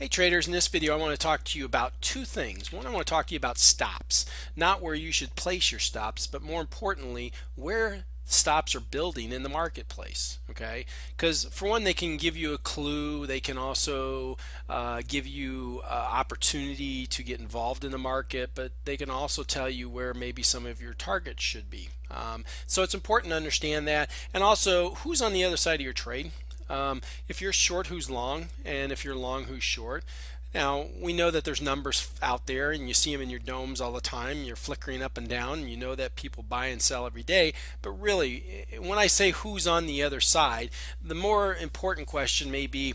Hey traders, in this video I want to talk to you about two things. One, I want to talk to you about stops, not where you should place your stops, but more importantly, where stops are building in the marketplace. Okay, because for one, they can give you a clue. They can also give you opportunity to get involved in the market, but they can also tell you where maybe some of your targets should be. So it's important to understand that, and also who's on the other side of your trade. If you're short, who's long, and if you're long, who's short. Now, we know that there's numbers out there and you see them in your domes all the time. You're flickering up and down. And you know that people buy and sell every day. But really, when I say who's on the other side, the more important question may be,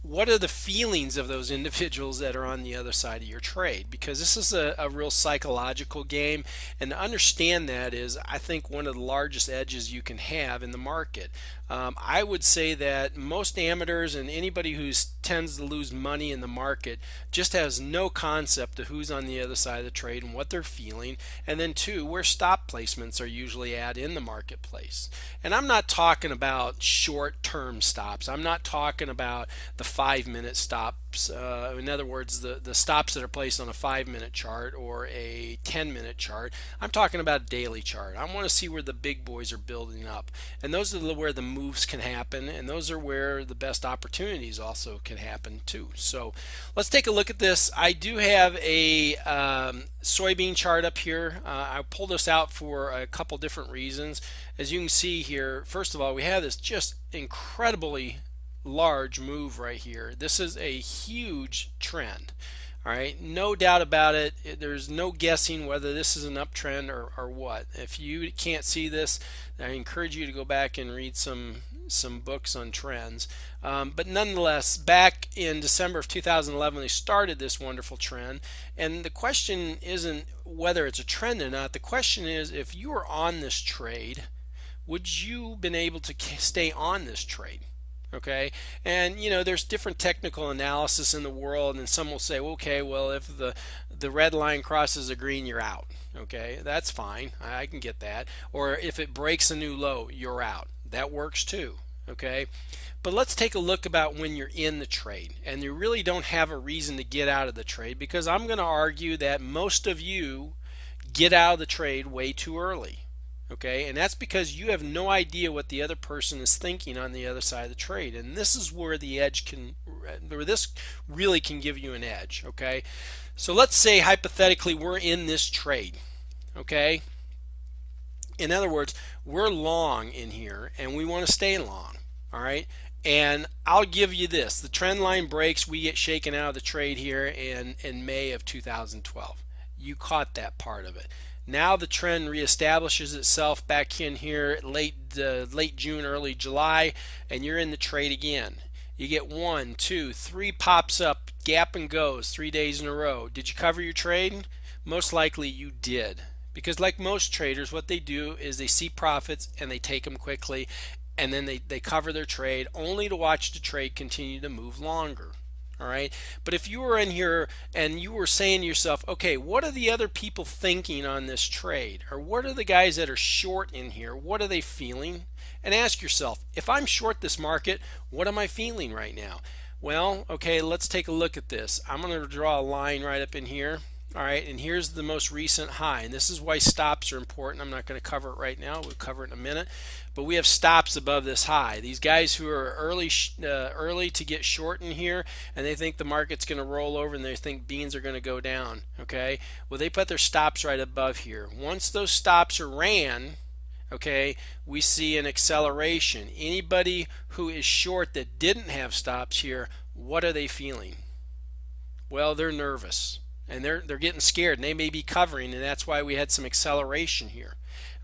what are the feelings of those individuals that are on the other side of your trade? Because this is a real psychological game, and to understand that is, I think, one of the largest edges you can have in the market. I would say that most amateurs and anybody who tends to lose money in the market just has no concept of who's on the other side of the trade and what they're feeling, and then two, where stop placements are usually at in the marketplace. And I'm not talking about short-term stops. I'm not talking about the 5-minute stops. In other words, the stops that are placed on a 5-minute chart or a 10-minute chart. I'm talking about a daily chart. I want to see where the big boys are building up, and those are where the moves can happen, and those are where the best opportunities also can happen too. So let's take a look at this. I do have a soybean chart up here. I pulled this out for a couple different reasons. As you can see here, first of all, we have this just incredibly large move right here. This is a huge trend. All right, no doubt about it. There's no guessing whether this is an uptrend or what. If you can't see this, I encourage you to go back and read some books on trends. But nonetheless, back in December of 2011, they started this wonderful trend. And the question isn't whether it's a trend or not. The question is, if you were on this trade, would you been able to stay on this trade? Okay, and there's different technical analysis in the world, and some will say, okay, well, if the red line crosses a green, you're out. Okay, that's fine, I can get that. Or if it breaks a new low, you're out. That works too. Okay, but let's take a look about when you're in the trade and you really don't have a reason to get out of the trade, because I'm going to argue that most of you get out of the trade way too early. Okay, and that's because you have no idea what the other person is thinking on the other side of the trade, and this is where the edge can, or this really can give you an edge. Okay, so let's say hypothetically we're in this trade. Okay, in other words, we're long in here and we want to stay long. All right, and I'll give you this: the trend line breaks, we get shaken out of the trade here in May of 2012. You caught that part of it. Now the trend reestablishes itself back in here late June, early July, and you're in the trade again. You get 1, 2, 3 pops up, gap and goes 3 days in a row. Did you cover your trade? Most likely you did, because like most traders, what they do is they see profits and they take them quickly, and then they cover their trade only to watch the trade continue to move longer. All right, but if you were in here and you were saying to yourself, okay, what are the other people thinking on this trade? Or what are the guys that are short in here? What are they feeling? And ask yourself, if I'm short this market, what am I feeling right now? Well, okay, let's take a look at this. I'm going to draw a line right up in here. All right, and here's the most recent high, and this is why stops are important. I'm not going to cover it right now. We'll cover it in a minute. But we have stops above this high. These guys who are early to get short in here, and they think the market's going to roll over, and they think beans are going to go down. Okay, well, they put their stops right above here. Once those stops are ran, okay, we see an acceleration. Anybody who is short that didn't have stops here, what are they feeling? Well, they're nervous. And they're getting scared, and they may be covering, and that's why we had some acceleration here.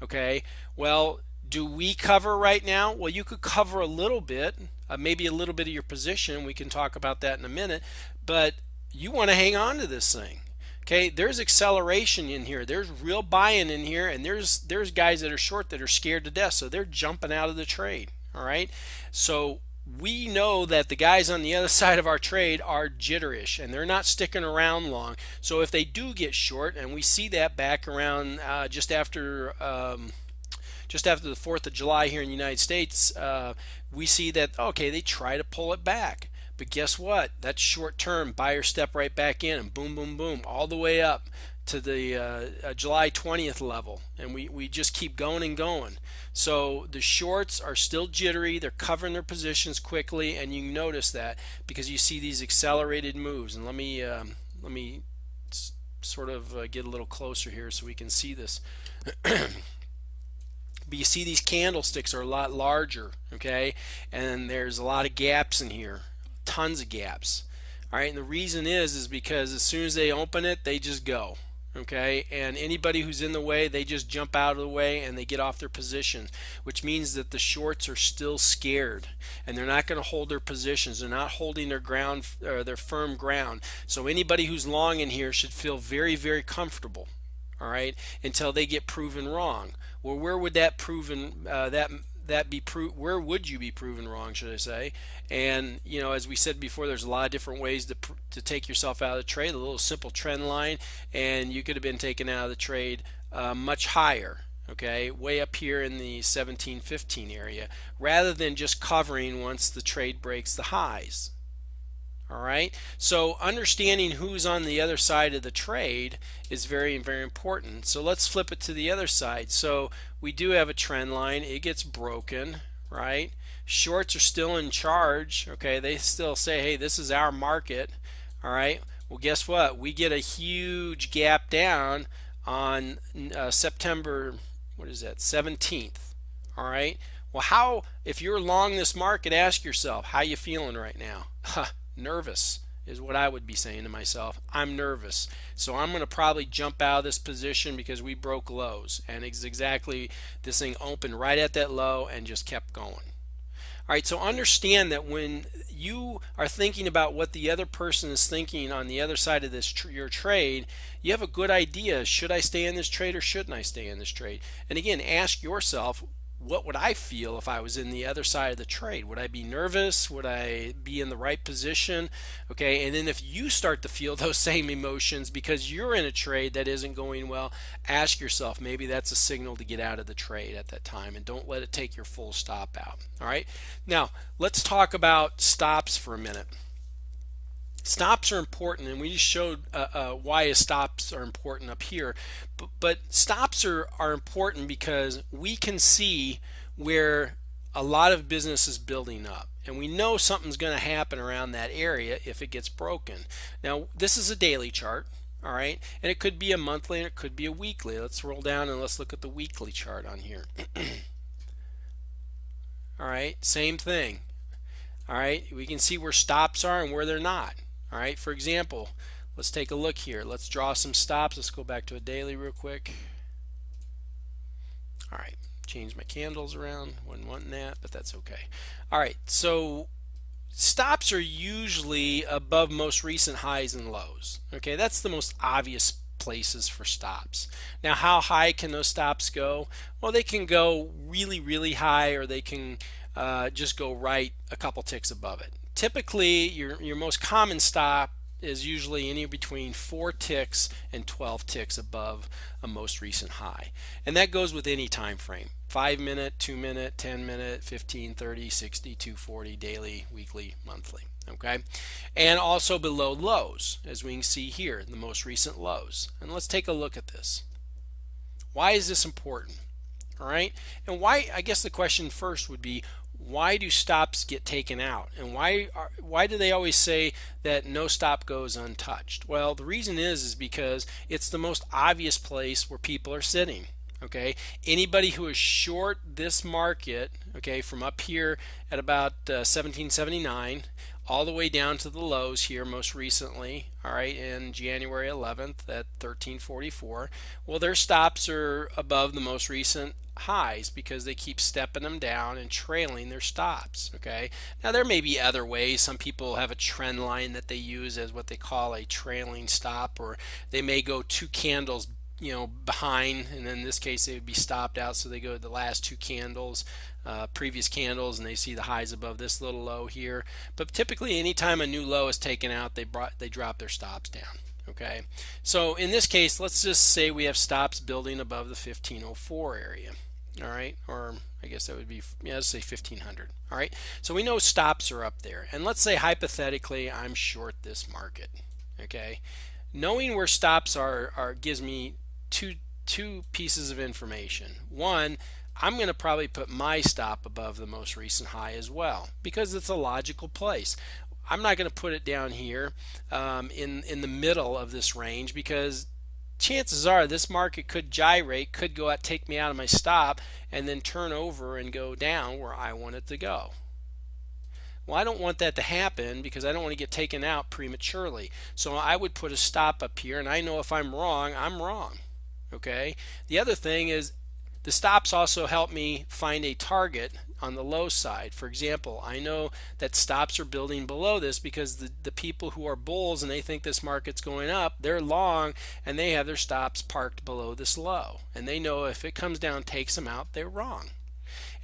Okay, well, do we cover right now? Well, you could cover a little bit, maybe a little bit of your position. We can talk about that in a minute, but you want to hang on to this thing. Okay, there's acceleration in here, there's real buy-in in here, and there's guys that are short that are scared to death, so they're jumping out of the trade. All right, so we know that the guys on the other side of our trade are jitterish and they're not sticking around long. So if they do get short, and we see that back around just after the 4th of July here in the United States, we see that, okay, they try to pull it back. But guess what? That's short term. Buyer step right back in and boom, boom, boom, all the way up to the July 20th level. And we just keep going and going. So the shorts are still jittery. They're covering their positions quickly. And you notice that because you see these accelerated moves. And let me sort of get a little closer here so we can see this. But you see these candlesticks are a lot larger, okay? And there's a lot of gaps in here, tons of gaps. All right, and the reason is because as soon as they open it, they just go, okay? And anybody who's in the way, they just jump out of the way and they get off their positions, which means that the shorts are still scared and they're not going to hold their positions. They're not holding their ground, or their firm ground. So anybody who's long in here should feel very, very comfortable. All right, until they get proven wrong. Well, where would that proven where would you be proven wrong, should I say? And you know, as we said before, there's a lot of different ways to take yourself out of the trade. A little simple trend line, and you could have been taken out of the trade much higher. Okay, way up here in the 1715 area, rather than just covering once the trade breaks the highs. All right, so understanding who's on the other side of the trade is very, very important. So let's flip it to the other side. So we do have a trend line. It gets broken, right? Shorts are still in charge. Okay, they still say, hey, this is our market. All right, well, guess what? We get a huge gap down on September, what is that, 17th. All right, well, if you're long this market, ask yourself, how you feeling right now? Nervous is what I would be saying to myself. I'm nervous, so I'm going to probably jump out of this position because we broke lows, and it's exactly, this thing opened right at that low and just kept going. All right, so understand that when you are thinking about what the other person is thinking on the other side of this your trade, you have a good idea. Should I stay in this trade or shouldn't I stay in this trade? And again, ask yourself, what would I feel if I was in the other side of the trade? Would I be nervous? Would I be in the right position? Okay, and then if you start to feel those same emotions because you're in a trade that isn't going well, ask yourself, maybe that's a signal to get out of the trade at that time, and don't let it take your full stop out. All right, now let's talk about stops for a minute. Stops are important, and we just showed why stops are important up here. But stops are important because we can see where a lot of business is building up, and we know something's going to happen around that area if it gets broken. Now, this is a daily chart, all right, and it could be a monthly and it could be a weekly. Let's roll down and let's look at the weekly chart on here. All right, same thing. All right, we can see where stops are and where they're not. All right, for example, let's take a look here. Let's draw some stops. Let's go back to a daily real quick. All right, change my candles around. Wasn't wanting that, but that's okay. All right, so stops are usually above most recent highs and lows. Okay, that's the most obvious places for stops. Now, how high can those stops go? Well, they can go really, really high, or they can just go right a couple ticks above it. Typically, your most common stop is usually anywhere between 4 ticks and 12 ticks above a most recent high. And that goes with any time frame. 5 minute, 2 minute, 10 minute, 15, 30, 60, 240, daily, weekly, monthly. Okay? And also below lows, as we can see here, the most recent lows. And let's take a look at this. Why is this important? All right? And why, I guess the question first would be, why do stops get taken out, and why do they always say that no stop goes untouched? Well, the reason is because it's the most obvious place where people are sitting. Okay, anybody who is short this market, okay, from up here at about 1779 all the way down to the lows here most recently, all right, in January 11th at 1344, well, their stops are above the most recent highs because they keep stepping them down and trailing their stops. Okay, now there may be other ways. Some people have a trend line that they use as what they call a trailing stop, or they may go 2 candles behind, and in this case they would be stopped out, so they go to the last 2 candles, previous candles, and they see the highs above this little low here. But typically anytime a new low is taken out, they drop their stops down. Okay, so in this case, let's just say we have stops building above the 1504 area. All right, or I guess that would be, yeah, let's say 1500. All right, so we know stops are up there, and let's say hypothetically I'm short this market. Okay, knowing where stops are gives me two pieces of information. One, I'm going to probably put my stop above the most recent high as well because it's a logical place. I'm not going to put it down here in the middle of this range because chances are this market could gyrate, could go out, take me out of my stop, and then turn over and go down where I want it to go. Well, I don't want that to happen because I don't want to get taken out prematurely. So I would put a stop up here, and I know if I'm wrong, I'm wrong. Okay. The other thing is the stops also help me find a target on the low side. For example, I know that stops are building below this because the people who are bulls and they think this market's going up, they're long and they have their stops parked below this low. And they know if it comes down, takes them out, they're wrong.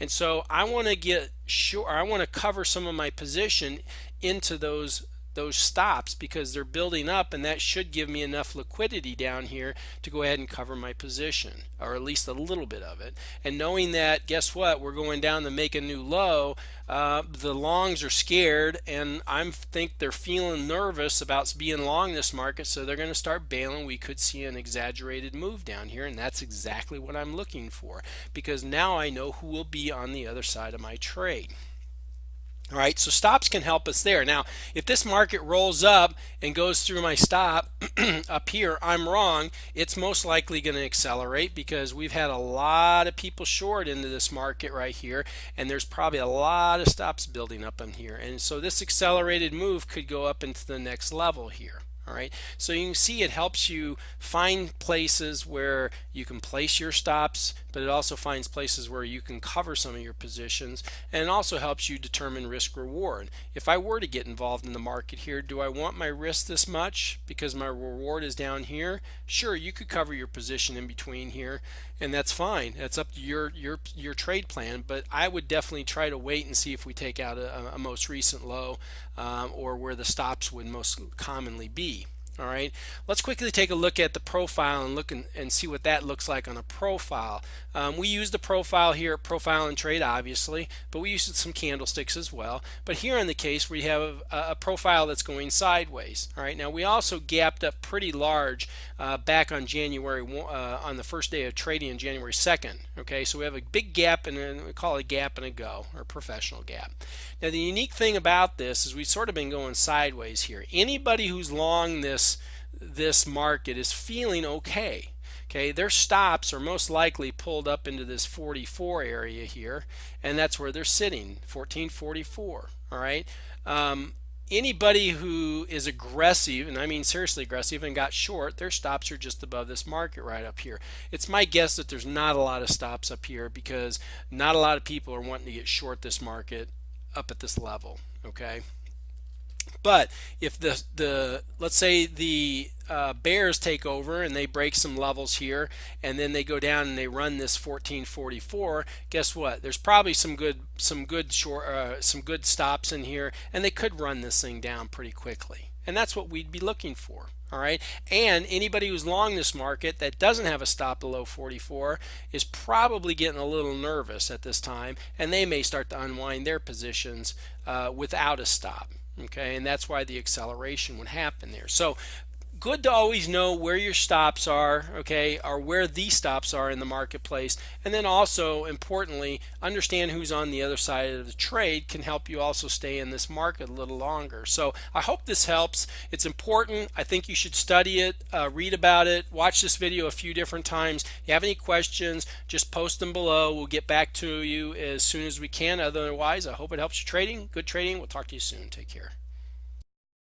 And so I want to get sure, I want to cover some of my position into those stops because they're building up, and that should give me enough liquidity down here to go ahead and cover my position, or at least a little bit of it. And knowing that, guess what, we're going down to make a new low, the longs are scared, and I think they're feeling nervous about being long this market, so they're going to start bailing. We could see an exaggerated move down here, and that's exactly what I'm looking for because now I know who will be on the other side of my trade. All right, so stops can help us there. Now, if this market rolls up and goes through my stop up here, I'm wrong. It's most likely going to accelerate because we've had a lot of people short into this market right here, and there's probably a lot of stops building up in here. And so this accelerated move could go up into the next level here. All right, so you can see it helps you find places where you can place your stops, but it also finds places where you can cover some of your positions, and it also helps you determine risk reward. If I were to get involved in the market here, do I want my risk this much because my reward is down here? Sure, you could cover your position in between here, and that's fine. That's up to your trade plan, but I would definitely try to wait and see if we take out a most recent low or where the stops would most commonly be. All right, let's quickly take a look at the profile and look and see what that looks like on a profile. We use the profile here at Profile and Trade, obviously, but we use some candlesticks as well. But here in the case, we have a profile that's going sideways. All right, now we also gapped up pretty large back on January on the first day of trading on January 2nd. Okay, so we have a big gap, and we call it a gap and a go, or professional gap. Now the unique thing about this is we've sort of been going sideways here. Anybody who's long this market is feeling okay. Okay, their stops are most likely pulled up into this 44 area here, and that's where they're sitting, 1444. All right. Anybody who is aggressive, and I mean seriously aggressive, and got short, their stops are just above this market right up here. It's my guess that there's not a lot of stops up here because not a lot of people are wanting to get short this market up at this level. Okay. But if let's say the bears take over and they break some levels here, and then they go down and they run this 1444, guess what? There's probably some good stops in here, and they could run this thing down pretty quickly. And that's what we'd be looking for. All right, and anybody who's long this market that doesn't have a stop below 44 is probably getting a little nervous at this time, and they may start to unwind their positions without a stop. Okay, and that's why the acceleration would happen there. So good to always know where your stops are, okay, or where these stops are in the marketplace, and then also importantly understand who's on the other side of the trade can help you also stay in this market a little longer. So I hope this helps. It's important. I think you should study it, read about it, watch this video a few different times. If you have any questions, just post them below. We'll get back to you as soon as we can. Otherwise, I hope it helps you trading. Good trading. We'll talk to you soon. Take care.